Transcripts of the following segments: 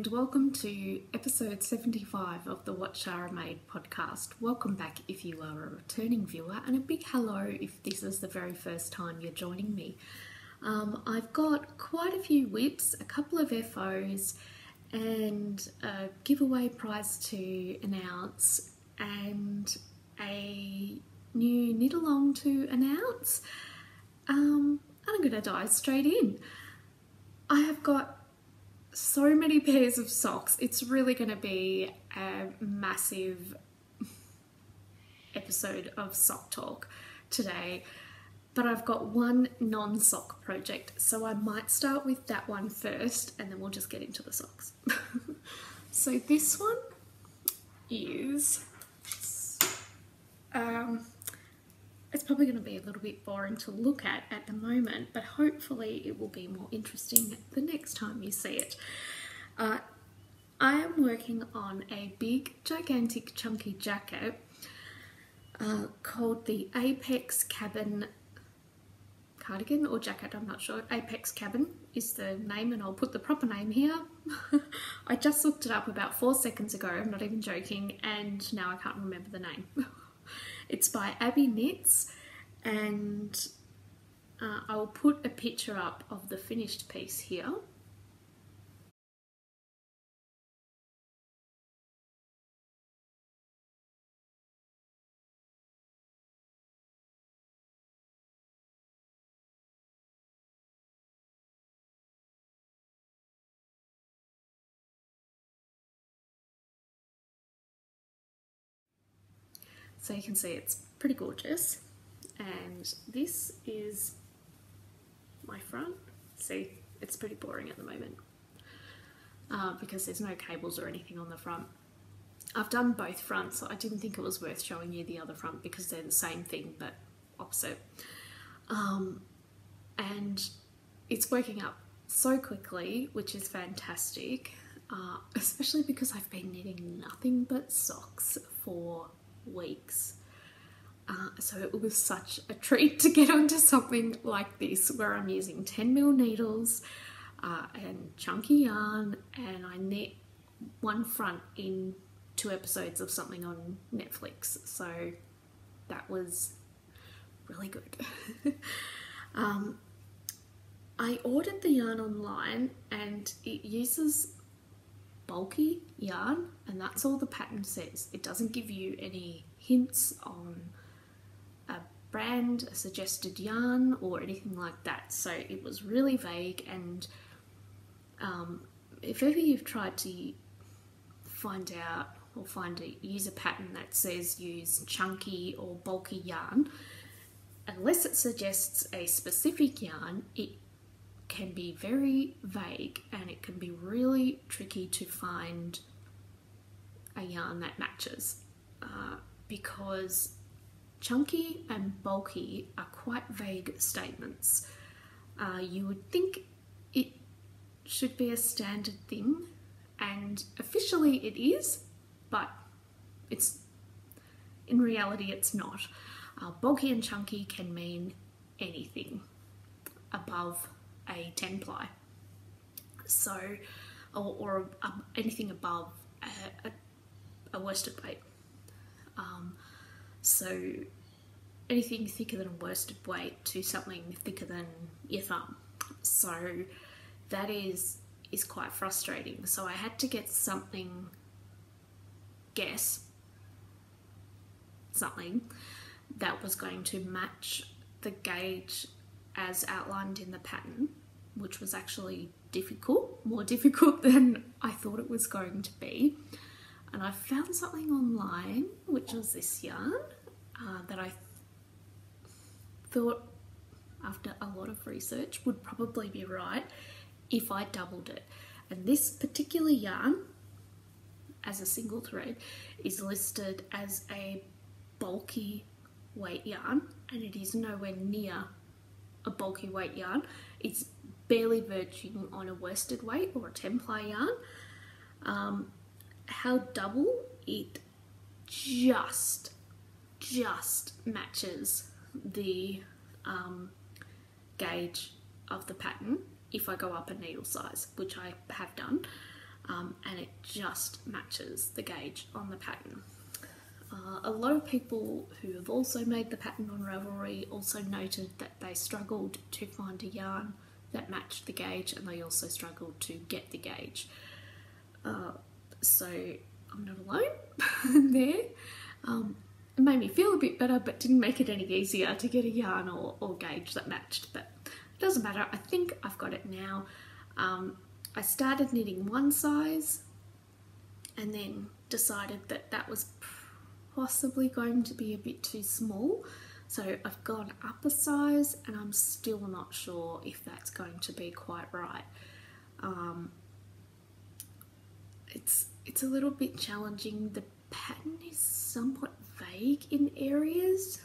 Welcome to episode 75 of the What Shara Made podcast. Welcome back if you are a returning viewer, and a big hello if this is the very first time you're joining me. I've got quite a few WIPs, a couple of FOs, and a giveaway prize to announce, and a new knit along to announce. And I'm going to dive straight in. I have got so many pairs of socks. It's really going to be a massive episode of sock talk today, but I've got one non-sock project, so I might start with that one first and then we'll just get into the socks. So this one is it's probably going to be a little bit boring to look at the moment, but hopefully it will be more interesting the next time you see it. I am working on a big, gigantic, chunky jacket called the Apex Cabin cardigan or jacket, I'm not sure. Apex Cabin is the name, and I'll put the proper name here. I just looked it up about 4 seconds ago, I'm not even joking, and now I can't remember the name. It's by Abby Knits, and I will put a picture up of the finished piece here. So you can see it's pretty gorgeous, and this is my front. See, it's pretty boring at the moment because there's no cables or anything on the front. I've done both fronts, so I didn't think it was worth showing you the other front because they're the same thing but opposite. And it's working up so quickly, which is fantastic, especially because I've been knitting nothing but socks for weeks. So it was such a treat to get onto something like this where I'm using 10mm needles and chunky yarn, and I knit one front in 2 episodes of something on Netflix, so that was really good. I ordered the yarn online, and it uses bulky yarn, and that's all the pattern says. It doesn't give you any hints on a brand, a suggested yarn, or anything like that, so it was really vague. And if ever you've tried to find out or use a pattern that says use chunky or bulky yarn, unless it suggests a specific yarn, it can be very vague, and it can be really tricky to find a yarn that matches because chunky and bulky are quite vague statements. You would think it should be a standard thing, and officially it is, but in reality it's not. Bulky and chunky can mean anything above a 10 ply, so or anything above a worsted weight. So anything thicker than a worsted weight to something thicker than your thumb. So that is quite frustrating. So I had to get something that was going to match the gauge as outlined in the pattern, which was actually more difficult than I thought it was going to be. And I found something online, which was this yarn that I thought, after a lot of research, would probably be right if I doubled it. And this particular yarn, as a single thread, is listed as a bulky weight yarn, and it is nowhere near a bulky weight yarn. It's barely verging on a worsted weight or a 10-ply yarn. How double, it just matches the gauge of the pattern if I go up a needle size, which I have done, and it just matches the gauge on the pattern. A lot of people who have also made the pattern on Ravelry also noted that they struggled to find a yarn that matched the gauge, and they also struggled to get the gauge. So I'm not alone there. It made me feel a bit better, but didn't make it any easier to get a yarn or gauge that matched, but it doesn't matter. I think I've got it now. I started knitting one size and then decided that that was possibly going to be a bit too small, so I've gone up a size, and I'm still not sure if that's going to be quite right. It's a little bit challenging. The pattern is somewhat vague in areas,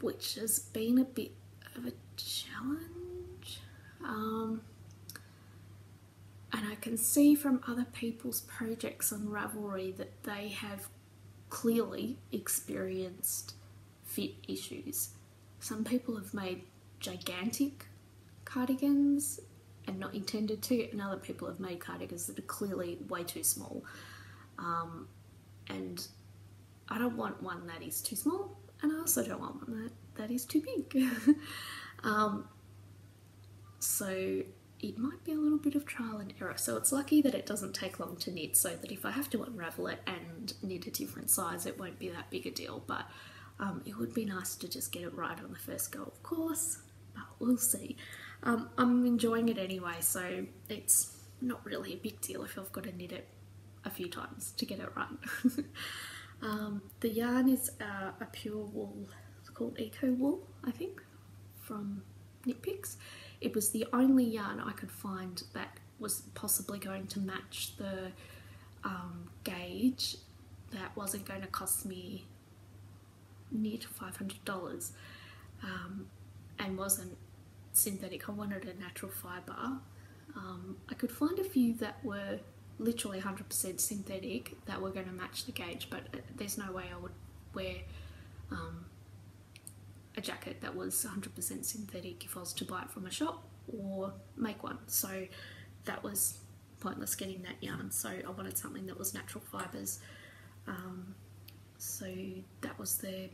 which has been a bit of a challenge. And I can see from other people's projects on Ravelry that they have clearly experienced fit issues. Some people have made gigantic cardigans and not intended to, and other people have made cardigans that are clearly way too small. And I don't want one that is too small, and I also don't want one that is too big. So it might be a little bit of trial and error. So it's lucky that it doesn't take long to knit, so that if I have to unravel it and knit a different size, it won't be that big a deal. But it would be nice to just get it right on the first go, of course, but we'll see. I'm enjoying it anyway, so it's not really a big deal if I've got to knit it a few times to get it right. The yarn is a pure wool, it's called Eco Wool, I think, from Knit Picks. It was the only yarn I could find that was possibly going to match the gauge that wasn't going to cost me near to $500, and wasn't synthetic. I wanted a natural fibre. I could find a few that were literally 100% synthetic that were going to match the gauge, but there's no way I would wear a jacket that was 100% synthetic if I was to buy it from a shop or make one. So that was pointless getting that yarn. So I wanted something that was natural fibres. So that was the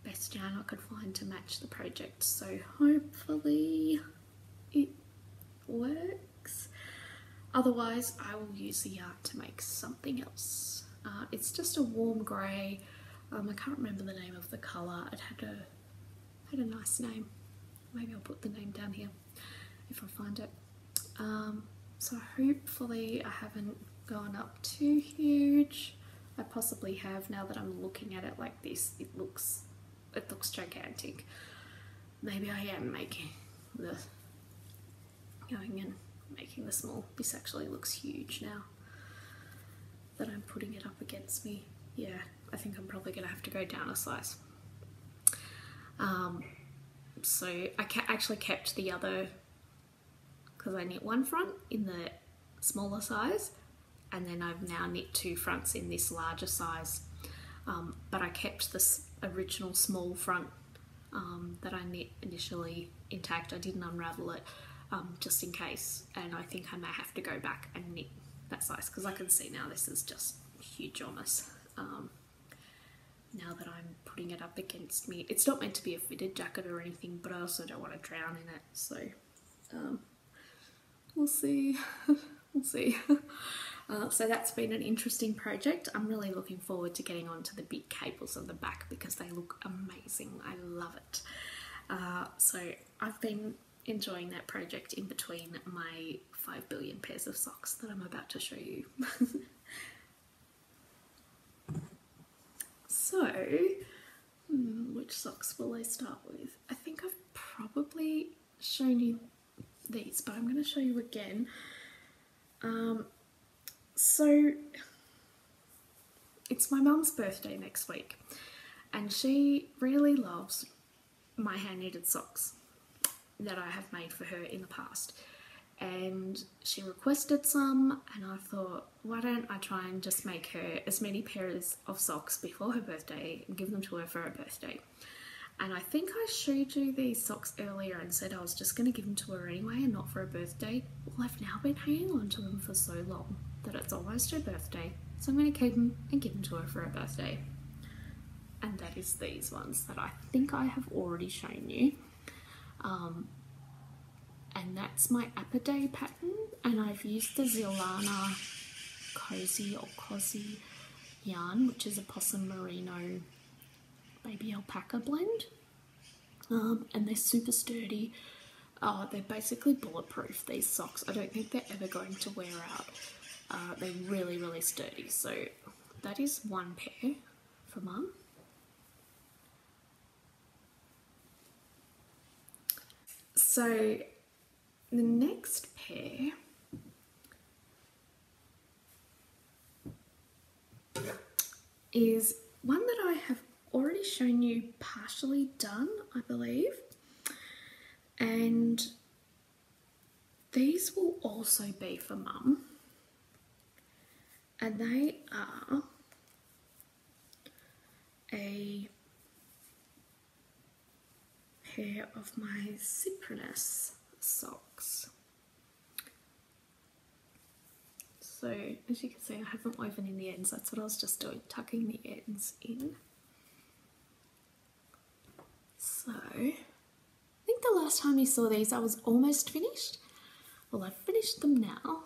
best yarn I could find to match the project. So hopefully it works. Otherwise I will use the yarn to make something else. It's just a warm grey. I can't remember the name of the colour. It had a nice name. Maybe I'll put the name down here if I find it. So hopefully I haven't gone up too huge. I possibly have, now that I'm looking at it like this. It looks gigantic. Maybe I am going and making the small. This actually looks huge now that I'm putting it up against me. Yeah, I think I'm probably gonna have to go down a size. So I actually kept the other, because I knit one front in the smaller size, and then I've now knit two fronts in this larger size, but I kept this original small front that I knit initially intact. I didn't unravel it just in case, and I think I may have to go back and knit that size, because I can see now this is just humongous. Now that I'm putting it up against me, it's not meant to be a fitted jacket or anything, but I also don't want to drown in it, so we'll see. We'll see. So that's been an interesting project. I'm really looking forward to getting onto the big cables on the back because they look amazing. I love it. So I've been enjoying that project in between my 5 billion pairs of socks that I'm about to show you. So, which socks will I start with? I think I've probably shown you these, but I'm going to show you again. So, it's my mum's birthday next week, and she really loves my hand-knitted socks that I have made for her in the past. And she requested some, and I thought, why don't I try and just make her as many pairs of socks before her birthday and give them to her for her birthday. And I think I showed you these socks earlier and said I was just going to give them to her anyway and not for her birthday. Well, I've now been hanging on to them for so long that it's almost her birthday, so I'm going to keep them and give them to her for her birthday. And that is these ones that I think I have already shown you. And that's my Apple pattern, and I've used the Zilana Cozy yarn, which is a possum merino baby alpaca blend, and they're super sturdy. They're basically bulletproof, these socks. I don't think they're ever going to wear out. They're really, really sturdy. So that is one pair for Mum. So the next pair is one that I have already shown you partially done, I believe, and these will also be for Mum, and they are a pair of my Cyprinus socks. So as you can see, I haven't woven in the ends. That's what I was just doing, tucking the ends in. So I think the last time you saw these I was almost finished. Well, I've finished them now,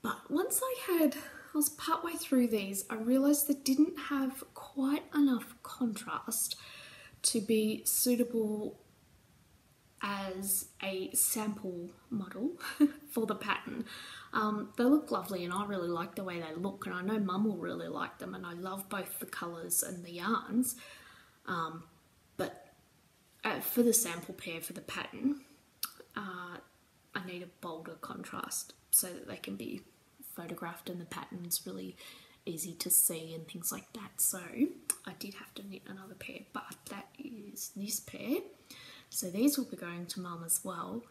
but once I was partway through these, I realised they didn't have quite enough contrast to be suitable as a sample model for the pattern. They look lovely and I really like the way they look, and I know Mum will really like them, and I love both the colours and the yarns, but for the sample pair for the pattern, I need a bolder contrast so that they can be photographed and the pattern's really easy to see and things like that. So I did have to knit another pair, but that is this pair. So these will be going to Mum as well.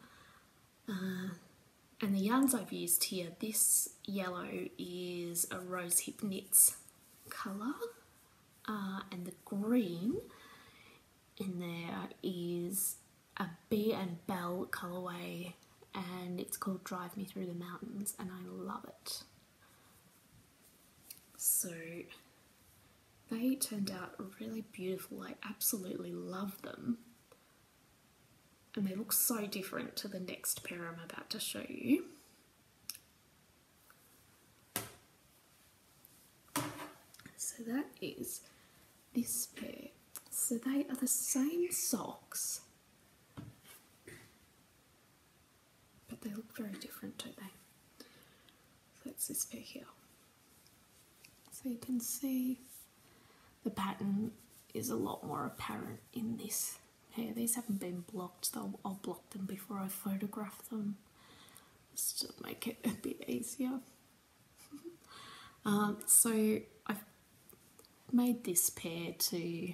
And the yarns I've used here, this yellow is a Rose Hip Knits colour, and the green in there is a Bee and Bell colourway, and it's called Drive Me Through the Mountains, and I love it. So they turned out really beautiful. I absolutely love them. And they look so different to the next pair I'm about to show you. So that is this pair. So they are the same socks, but they look very different, don't they? So it's this pair here. So you can see the pattern is a lot more apparent in this pair. These haven't been blocked, so I'll block them before I photograph them, just to make it a bit easier. So I've made this pair to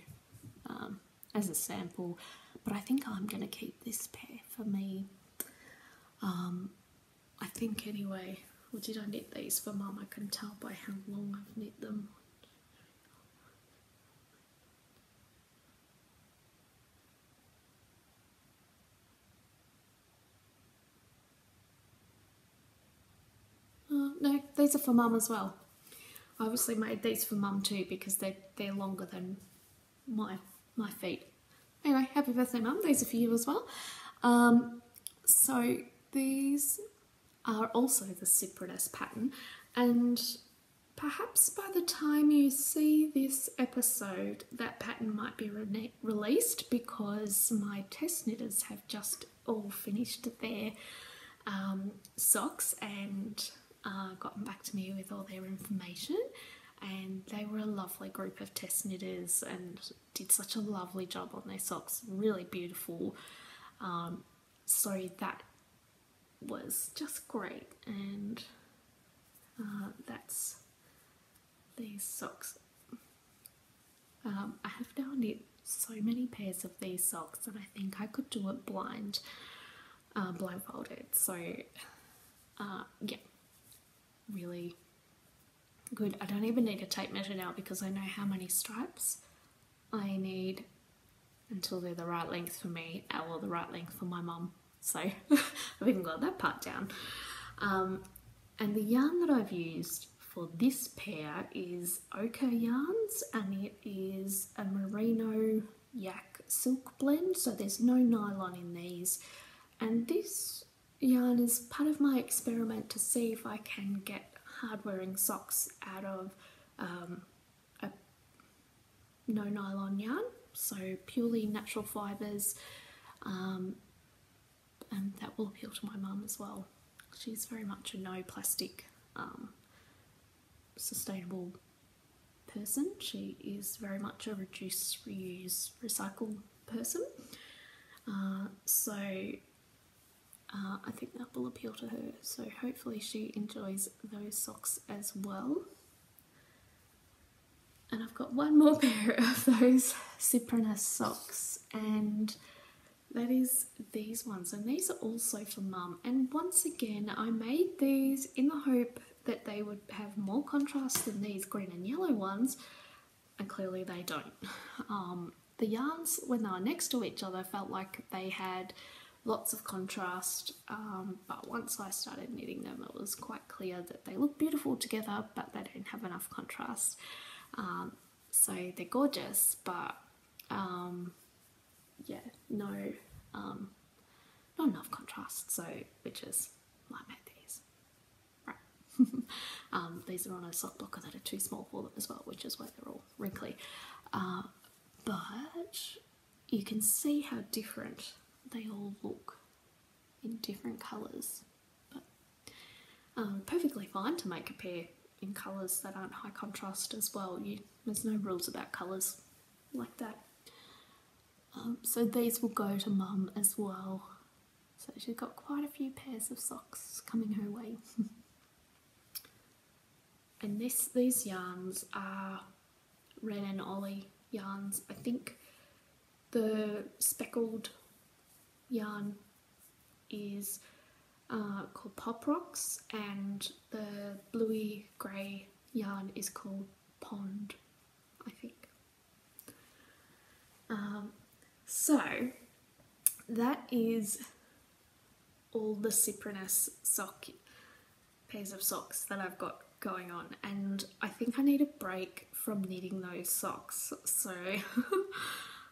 as a sample, but I think I'm going to keep this pair for me. I think anyway. Or did I knit these for Mum? I can tell by how long I've knit them. these are for mum as well. I obviously made these for mum too because they're longer than my feet. Anyway, happy birthday mum, these are for you as well. So these are also the Cyprinus pattern, and perhaps by the time you see this episode that pattern might be released because my test knitters have just all finished their socks and gotten back to me with all their information, and they were a lovely group of test knitters and did such a lovely job on their socks, really beautiful. So that was just great, and that's these socks. I have now knit so many pairs of these socks that I think I could do it blindfolded. So yeah, really good. I don't even need a tape measure now because I know how many stripes I need until they're the right length for me or the right length for my mum. So I've even got that part down. And the yarn that I've used for this pair is ochre yarns, and it is a merino yak silk blend, so there's no nylon in these. And this yarn is part of my experiment to see if I can get hard wearing socks out of a no nylon yarn, so purely natural fibres, and that will appeal to my mum as well. She's very much a no plastic sustainable person. She is very much a reduce, reuse, recycle person. So I think that will appeal to her. So hopefully she enjoys those socks as well. And I've got one more pair of those Cyprinus socks, and that is these ones, and these are also for mum. And once again, I made these in the hope that they would have more contrast than these green and yellow ones, and clearly they don't. The yarns, when they were next to each other, felt like they had lots of contrast, but once I started knitting them, it was quite clear that they look beautiful together, but they don't have enough contrast. So they're gorgeous, but yeah, not enough contrast, so which is why I made these. Right. These are on a sock blocker that are too small for them as well, which is why they're all wrinkly. But you can see how different they all look in different colours. But perfectly fine to make a pair in colours that aren't high contrast as well. There's no rules about colours like that. So these will go to mum as well. So she's got quite a few pairs of socks coming her way. And these yarns are Ren and Ollie yarns. I think the speckled yarn is called Pop Rocks, and the bluey grey yarn is called Pond, I think. So that is all the Cyprinus pairs of socks that I've got going on, and I think I need a break from knitting those socks, so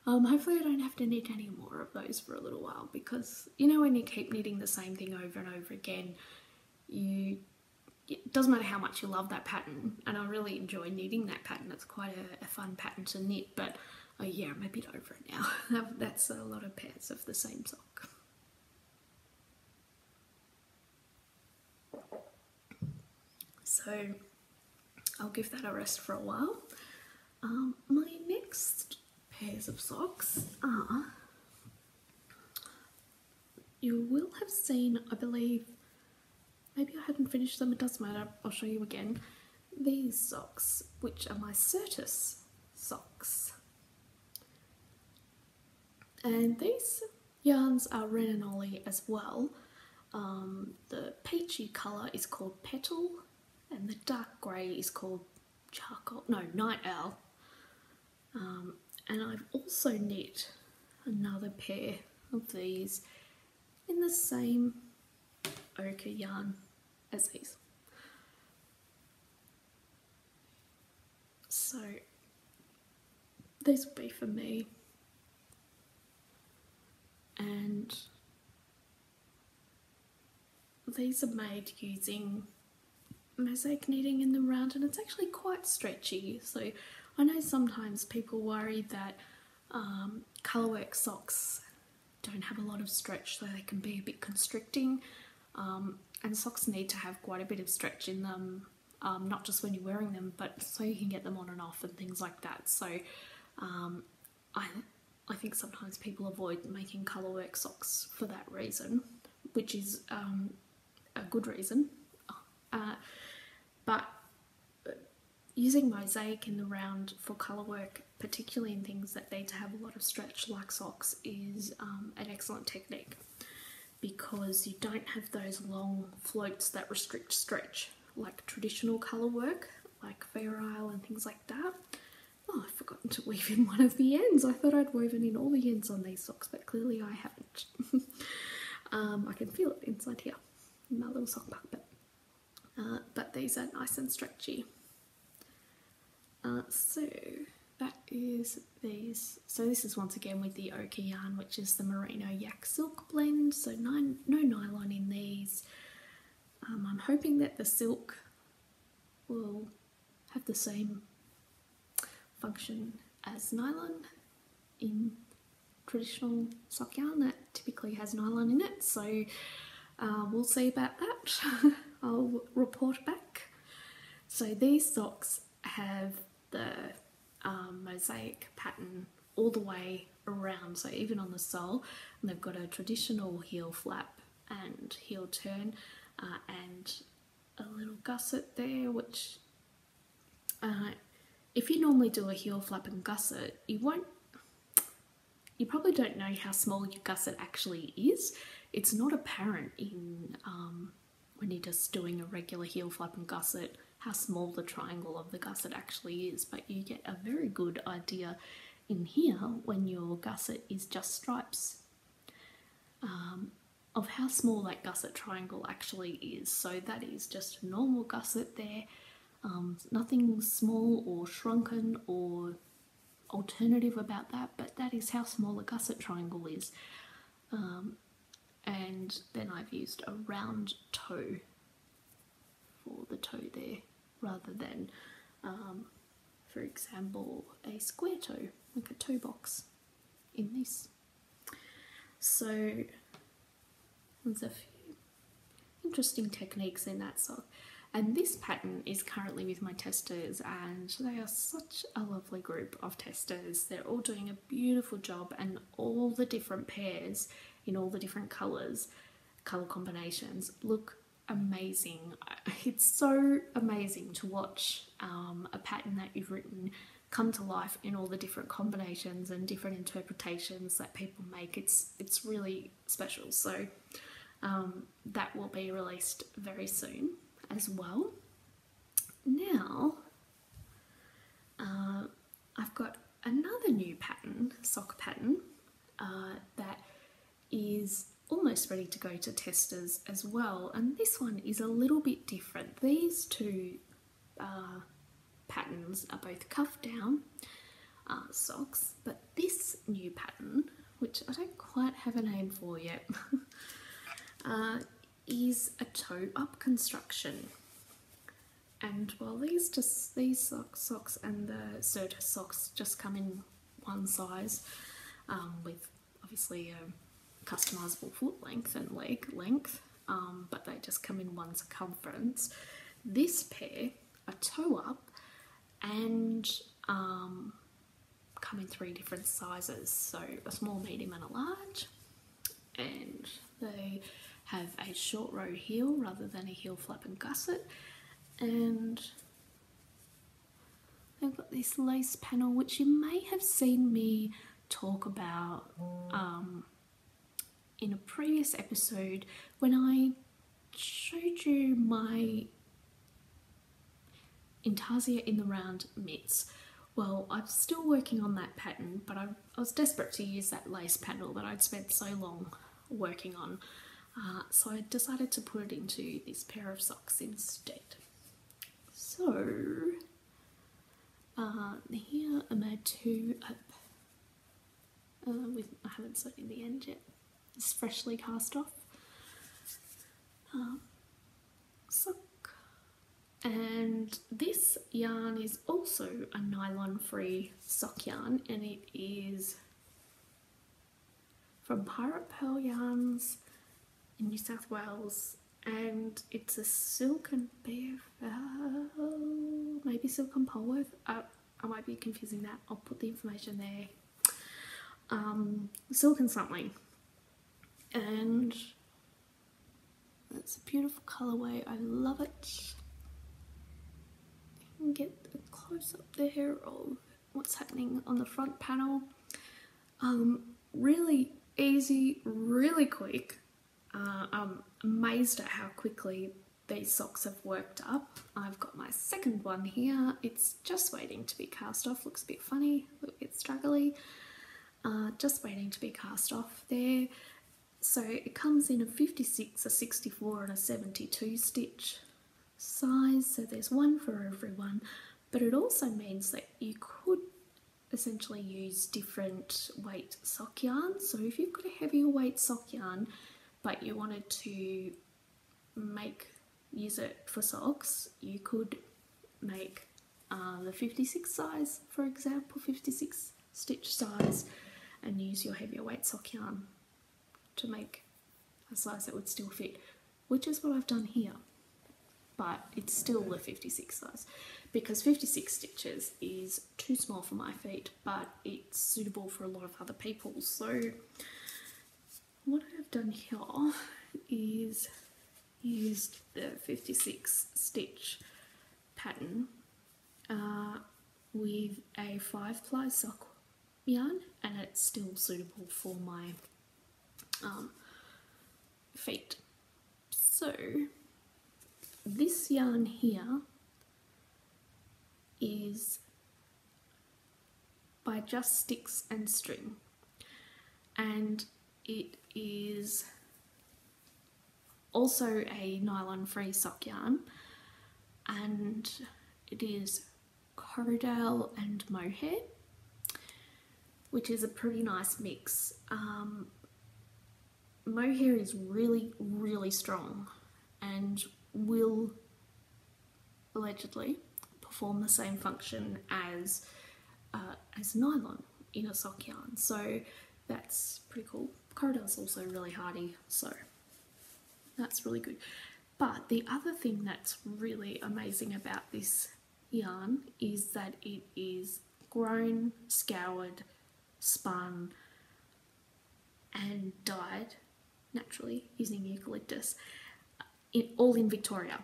hopefully I don't have to knit any more of those for a little while, because you know when you keep knitting the same thing over and over again, it doesn't matter how much you love that pattern, and I really enjoy knitting that pattern. It's quite a fun pattern to knit, but oh yeah, I'm a bit over it now. That's a lot of pairs of the same sock. So I'll give that a rest for a while. My next pairs of socks are, you will have seen, I believe, maybe I hadn't finished them, it doesn't matter, I'll show you again, these socks, which are my Certis socks. And these yarns are Ren and Ollie as well. The peachy colour is called Petal, and the dark grey is called Night Owl. And I've also knit another pair of these in the same ochre yarn as these. these will be for me. And these are made using mosaic knitting in the round, and it's actually quite stretchy. So I know sometimes people worry that colourwork socks don't have a lot of stretch, so they can be a bit constricting, and socks need to have quite a bit of stretch in them, not just when you're wearing them, but so you can get them on and off and things like that. So I think sometimes people avoid making colourwork socks for that reason, which is a good reason. But using mosaic in the round for colourwork, particularly in things that need to have a lot of stretch like socks, is an excellent technique, because you don't have those long floats that restrict stretch like traditional colourwork, like Fair Isle and things like that. Oh, I've forgotten to weave in one of the ends. I thought I'd woven in all the ends on these socks, but clearly I haven't. I can feel it inside here in my little sock bucket. But these are nice and stretchy. So that is these. So this is once again with the ochre yarn, which is the merino yak silk blend. So no nylon in these. I'm hoping that the silk will have the same function as nylon in traditional sock yarn that typically has nylon in it. So we'll see about that. I'll report back. So these socks have the mosaic pattern all the way around, so even on the sole, and they've got a traditional heel flap and heel turn, and a little gusset there, which if you normally do a heel flap and gusset, you probably don't know how small your gusset actually is. It's not apparent in when you're just doing a regular heel flap and gusset how small the triangle of the gusset actually is, but you get a very good idea in here when your gusset is just stripes of how small that gusset triangle actually is. So that is just a normal gusset there, nothing small or shrunken or alternative about that, but that is how small a gusset triangle is. And then I've used a round toe for the toe there, rather than, for example, a square toe, like a toe box in this. So there's a few interesting techniques in that sock. And this pattern is currently with my testers, and they are such a lovely group of testers. They're all doing a beautiful job, and all the different pairs in all the different colour combinations look amazing. It's so amazing to watch a pattern that you've written come to life in all the different combinations and different interpretations that people make. It's really special. So that will be released very soon as well. Now I've got another new pattern, sock pattern, that is almost ready to go to testers as well, and this one is a little bit different. These two patterns are both cuff down socks, but this new pattern, which I don't quite have a name for yet, is a toe up construction. And while these socks and the Serta socks just come in one size, with obviously a customizable foot length and leg length, but they just come in one circumference, this pair are toe up and come in 3 different sizes, so a small, medium and a large, and they have a short row heel rather than a heel flap and gusset, and they've got this lace panel, which you may have seen me talk about in a previous episode when I showed you my Intarsia in the round mitts. Well, I'm still working on that pattern, but I was desperate to use that lace panel that I'd spent so long working on, so I decided to put it into this pair of socks instead. So Here are my two up. I haven't sewn in the end yet. It's freshly cast off. Sock. And this yarn is also a nylon-free sock yarn, and it is from Pirate Pearl Yarns in New South Wales, and it's a silk and maybe silk and Polworth. I might be confusing that. I'll put the information there. Silk and something, and that's a beautiful colourway. I love it. You can get a close up there of what's happening on the front panel. Really easy, really quick. I'm amazed at how quickly these socks have worked up. I've got my second one here. It's just waiting to be cast off. Looks a bit funny, a little bit struggly. Just waiting to be cast off there. So it comes in a 56, a 64 and a 72 stitch size, so there's one for everyone, but it also means that you could essentially use different weight sock yarn. So if you've got a heavier weight sock yarn but you wanted to use it for socks, you could make the 56 size, for example, 56 stitch size, and use your heavier weight sock yarn to make a size that would still fit, which is what I've done here. But it's still the 56 size, because 56 stitches is too small for my feet, but it's suitable for a lot of other people. So what I've done here is used the 56 stitch pattern with a 5-ply sock yarn, and it's still suitable for my feet. So this yarn here is by Just Sticks and String, and it is also a nylon-free sock yarn, and it is Corriedale and mohair, which is a pretty nice mix. Mohair is really, really strong and will allegedly perform the same function as nylon in a sock yarn, so that's pretty cool. Corriedale's also really hardy, so that's really good. But the other thing that's really amazing about this yarn is that it is grown, scoured, spun and dyed naturally using eucalyptus, all in Victoria,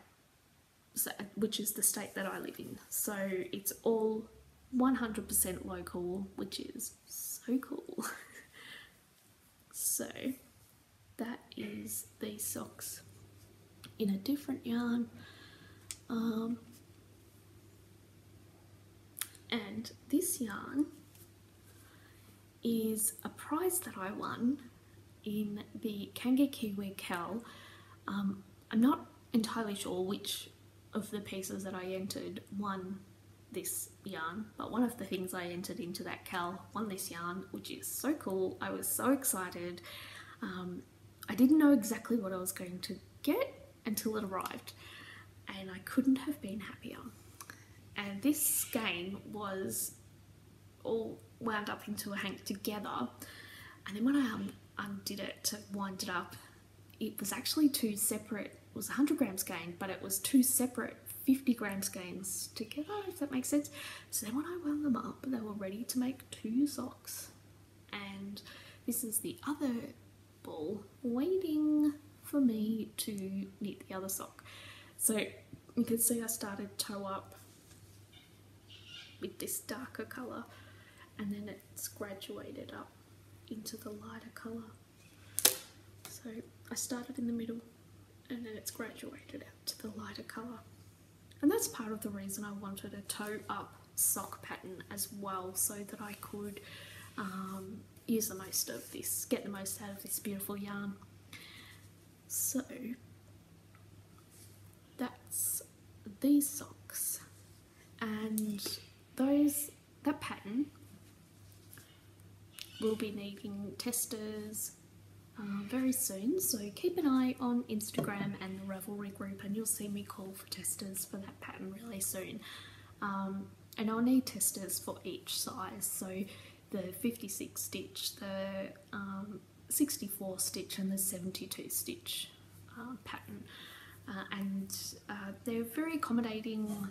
so, which is the state that I live in. So it's all 100% local, which is so cool. So that is these socks in a different yarn. And this yarn is a prize that I won in the Kanga Kiwi Cal. I'm not entirely sure which of the pieces that I entered won this yarn, but one of the things I entered into that Cal won this yarn, which is so cool. I was so excited. I didn't know exactly what I was going to get until it arrived, and I couldn't have been happier. And this skein was all wound up into a hank together, and then when I undid it to wind it up, it was actually two separate, it was a 100 gram skein, but it was two separate 50 gram skeins together, if that makes sense. So then when I wound them up, they were ready to make two socks. And this is the other ball waiting for me to knit the other sock. So you can see I started toe up with this darker colour, and then it's graduated up into the lighter colour. So I started in the middle and then it's graduated out to the lighter colour. And that's part of the reason I wanted a toe up sock pattern as well, so that I could use the most of this, get the most out of this beautiful yarn. So that's these socks, and those will be needing testers very soon, so keep an eye on Instagram and the Ravelry group and you'll see me call for testers for that pattern really soon. And I'll need testers for each size, so the 56 stitch, the 64 stitch and the 72 stitch pattern, and they're very accommodating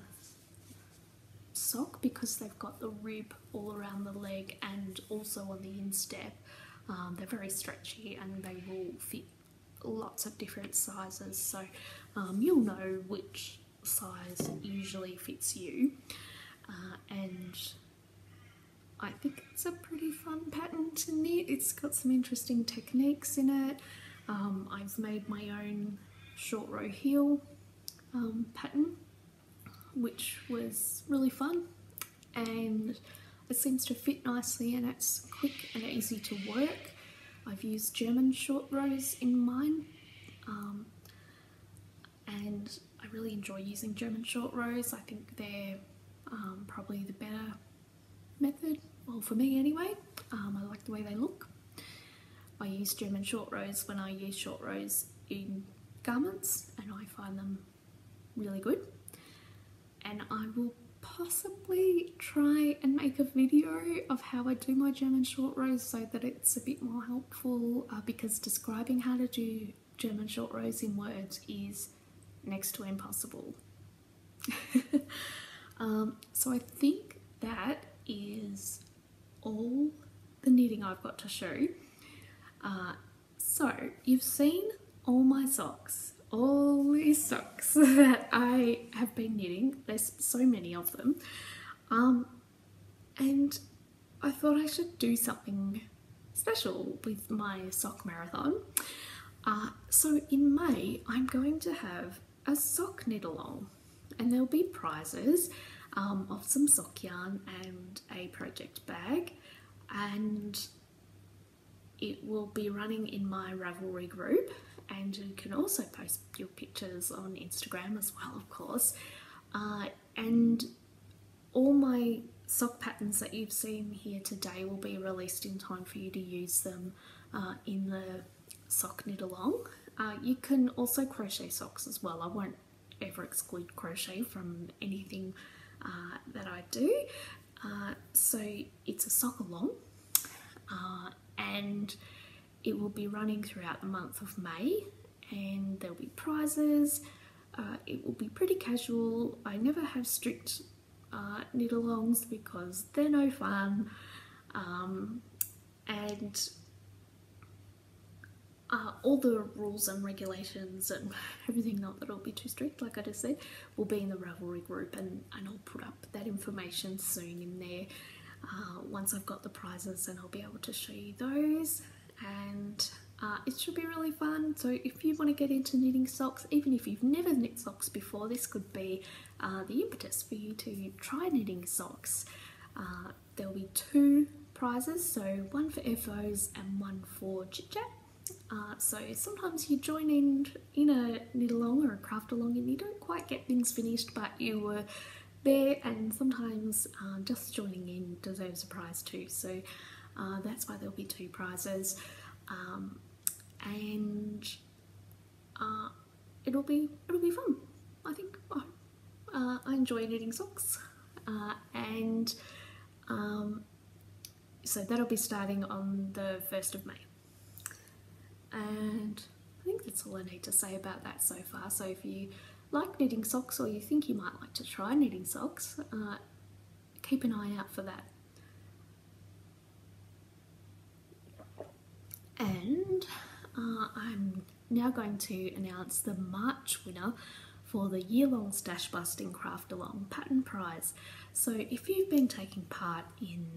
sock because they've got the rib all around the leg and also on the instep. They're very stretchy and they will fit lots of different sizes, so you'll know which size usually fits you, and I think it's a pretty fun pattern to knit. It's got some interesting techniques in it. I've made my own short row heel pattern, which was really fun, and it seems to fit nicely and it's quick and easy to work. I've used German short rows in mine, and I really enjoy using German short rows. I think they're probably the better method, well for me anyway. I like the way they look. I use German short rows when I use short rows in garments and I find them really good, and I will possibly try and make a video of how I do my German short rows so that it's a bit more helpful, because describing how to do German short rows in words is next to impossible. So I think that is all the knitting I've got to show. So you've seen all my socks, all these socks that I have been knitting. There's so many of them, and I thought I should do something special with my sock marathon. So in May I'm going to have a sock knit along, and there'll be prizes of some sock yarn and a project bag, and it will be running in my Ravelry group, and you can also post your pictures on Instagram as well, of course. And all my sock patterns that you've seen here today will be released in time for you to use them in the sock knit along. You can also crochet socks as well. I won't ever exclude crochet from anything that I do. So it's a sock along, and it will be running throughout the month of May, and there'll be prizes. It will be pretty casual. I never have strict knit alongs because they're no fun, and all the rules and regulations and everything, not that it'll be too strict like I just said, will be in the Ravelry group, and I'll put up that information soon in there. Once I've got the prizes, and I'll be able to show you those, and it should be really fun. So if you want to get into knitting socks, even if you've never knit socks before, this could be the impetus for you to try knitting socks. There'll be 2 prizes, so one for FOs and one for Chit Chat. So sometimes you join in a knit along or a craft along and you don't quite get things finished, but you were there, and sometimes just joining in deserves a prize too. So that's why there'll be 2 prizes, and it'll be fun. I think I enjoy knitting socks, and so that'll be starting on the 1st of May. And I think that's all I need to say about that so far. So if you like knitting socks, or you think you might like to try knitting socks, keep an eye out for that. And I'm now going to announce the March winner for the year-long stash busting craft along pattern prize. So if you've been taking part in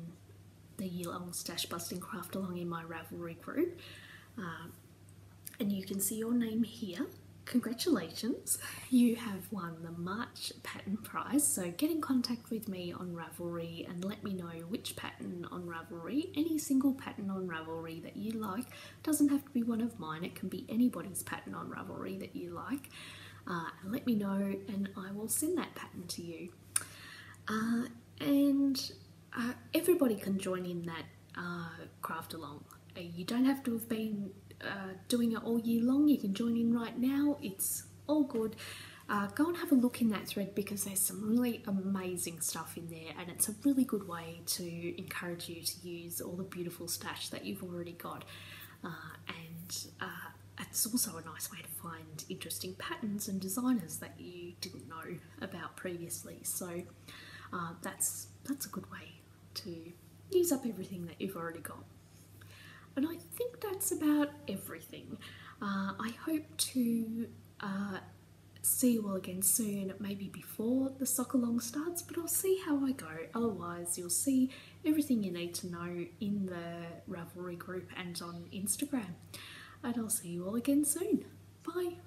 the year-long stash busting craft along in my Ravelry group, and you can see your name here, congratulations, you have won the March pattern prize. So get in contact with me on Ravelry and let me know which pattern on Ravelry, any single pattern on Ravelry that you like. It doesn't have to be one of mine, it can be anybody's pattern on Ravelry that you like. And let me know and I will send that pattern to you. And everybody can join in that craft along. You don't have to have been doing it all year long. You can join in right now. It's all good. Go and have a look in that thread because there's some really amazing stuff in there, and it's a really good way to encourage you to use all the beautiful stash that you've already got. And it's also a nice way to find interesting patterns and designers that you didn't know about previously. So that's a good way to use up everything that you've already got. And I think that's about everything. I hope to see you all again soon, maybe before the sock along starts, but I'll see how I go. Otherwise, you'll see everything you need to know in the Ravelry group and on Instagram. And I'll see you all again soon. Bye.